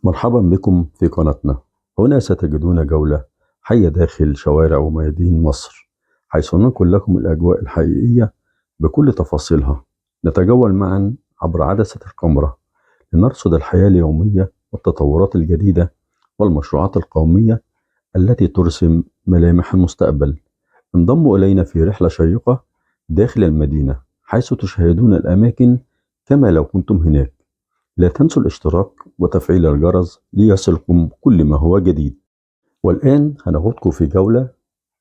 مرحبا بكم في قناتنا. هنا ستجدون جولة حية داخل شوارع وميادين مصر، حيث ننقل لكم الأجواء الحقيقية بكل تفاصيلها. نتجول معا عبر عدسة الكاميرا لنرصد الحياة اليومية والتطورات الجديدة والمشروعات القومية التي ترسم ملامح المستقبل. انضموا إلينا في رحلة شيقة داخل المدينة، حيث تشاهدون الأماكن كما لو كنتم هناك. لا تنسوا الاشتراك وتفعيل الجرس ليصلكم كل ما هو جديد. والآن هناخدكم في جولة،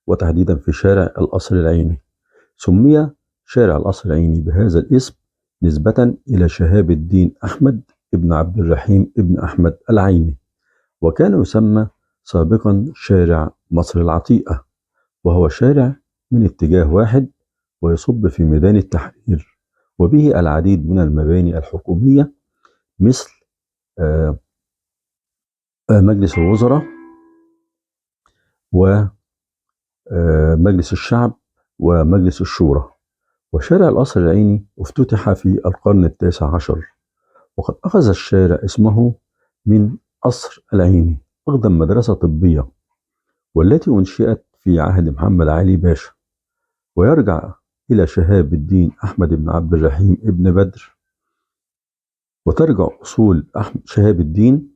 وتحديدا في شارع القصر العيني. سمي شارع القصر العيني بهذا الاسم نسبة إلى شهاب الدين أحمد ابن عبد الرحيم ابن أحمد العيني، وكان يسمى سابقا شارع مصر العتيقة، وهو شارع من اتجاه واحد ويصب في ميدان التحرير، وبه العديد من المباني الحكومية مثل مجلس الوزراء ومجلس الشعب ومجلس الشورى. وشارع القصر العيني افتتح في القرن التاسع عشر، وقد أخذ الشارع اسمه من قصر العيني، أقدم مدرسة طبية، والتي أنشئت في عهد محمد علي باشا، ويرجع إلى شهاب الدين أحمد بن عبد الرحيم ابن بدر. وترجع أصول شهاب الدين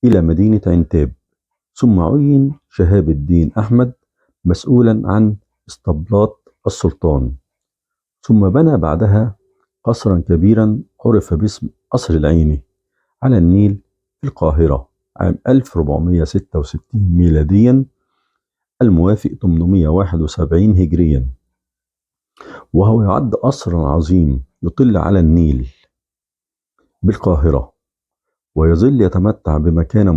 إلى مدينة عنتاب، ثم عين شهاب الدين أحمد مسؤولا عن اسطبلات السلطان، ثم بنى بعدها قصرا كبيرا عرف باسم قصر العيني على النيل في القاهرة عام 1466 ميلاديا، الموافق 871 هجريا، وهو يعد قصرا عظيم يطل على النيل بالقاهرة، ويظل يتمتع بمكانة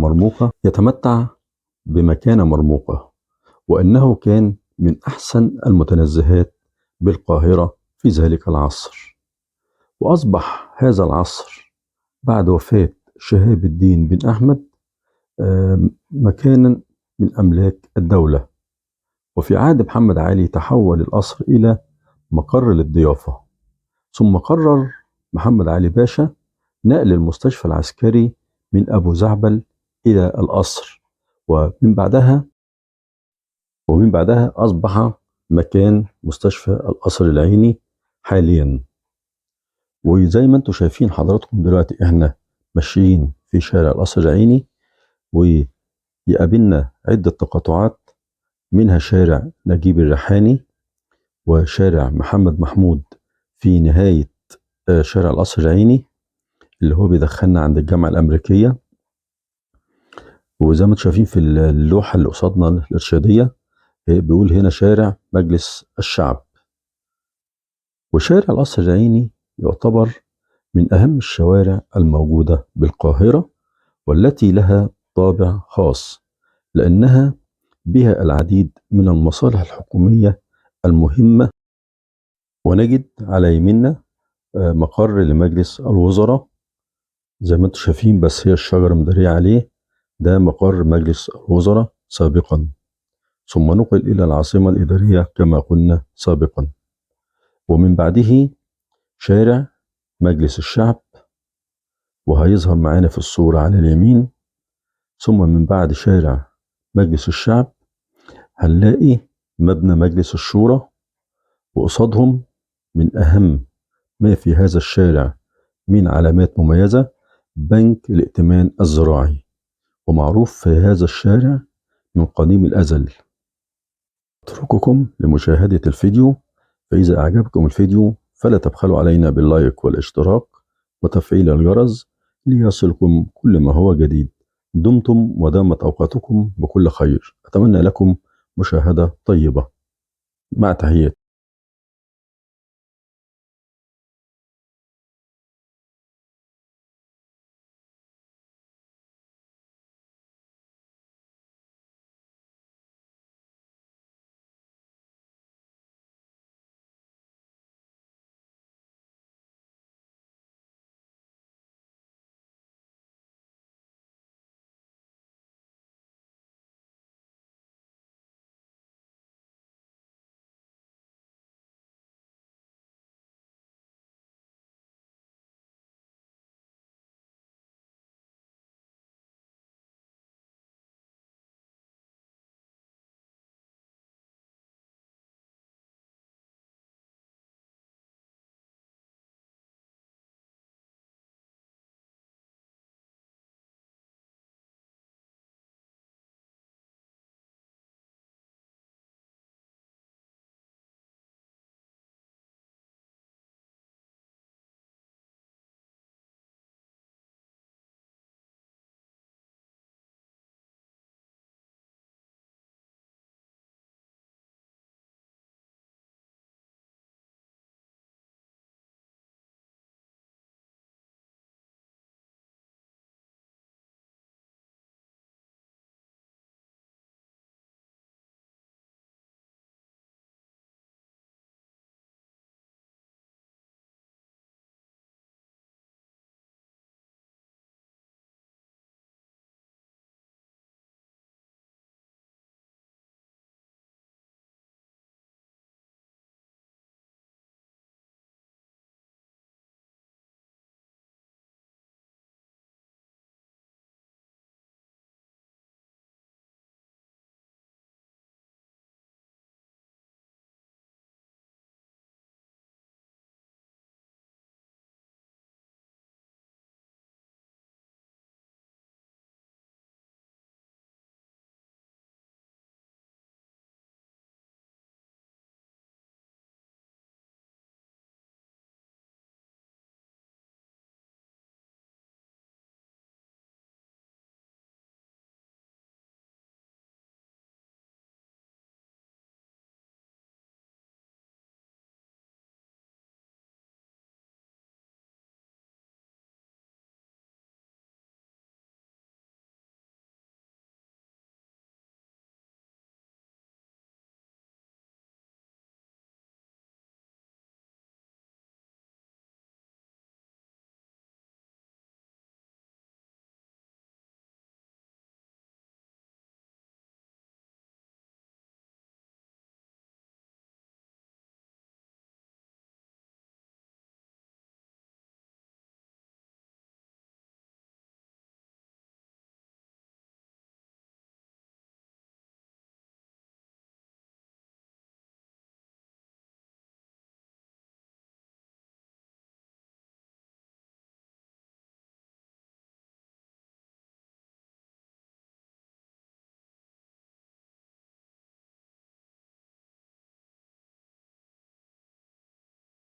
مرموقة، وأنه كان من أحسن المتنزهات بالقاهرة في ذلك العصر. وأصبح هذا العصر بعد وفاة شهاب الدين بن أحمد مكانا من أملاك الدولة. وفي عهد محمد علي تحول القصر إلى مقر للضيافة، ثم قرر محمد علي باشا نقل المستشفى العسكري من أبو زعبل إلى القصر، ومن بعدها أصبح مكان مستشفى القصر العيني حاليا. وزي ما انتم شايفين حضراتكم دلوقتي احنا ماشيين في شارع القصر العيني، ويقابلنا عدة تقاطعات، منها شارع نجيب الريحاني وشارع محمد محمود في نهاية شارع القصر العيني اللي هو بيدخلنا عند الجامعة الأمريكية. وزي ما انتم شايفين في اللوحة اللي قصادنا الإرشادية بيقول هنا شارع مجلس الشعب. وشارع القصر العيني يعتبر من أهم الشوارع الموجودة بالقاهرة، والتي لها طابع خاص لأنها بها العديد من المصالح الحكومية المهمة. ونجد على يميننا مقر لمجلس الوزراء زي ما انتم شايفين، بس هي الشجرة مدارية عليه، ده مقر مجلس الوزراء سابقا، ثم نقل إلى العاصمة الإدارية كما قلنا سابقا. ومن بعده شارع مجلس الشعب، وهيظهر معانا في الصورة على اليمين. ثم من بعد شارع مجلس الشعب هنلاقي مبنى مجلس الشورى، وقصادهم من أهم ما في هذا الشارع من علامات مميزة بنك الائتمان الزراعي، ومعروف في هذا الشارع من قديم الأزل. أترككم لمشاهدة الفيديو، فإذا أعجبكم الفيديو فلا تبخلوا علينا باللايك والاشتراك وتفعيل الجرس ليصلكم كل ما هو جديد. دمتم ودامت أوقاتكم بكل خير. أتمنى لكم مشاهدة طيبة. مع تحياتي.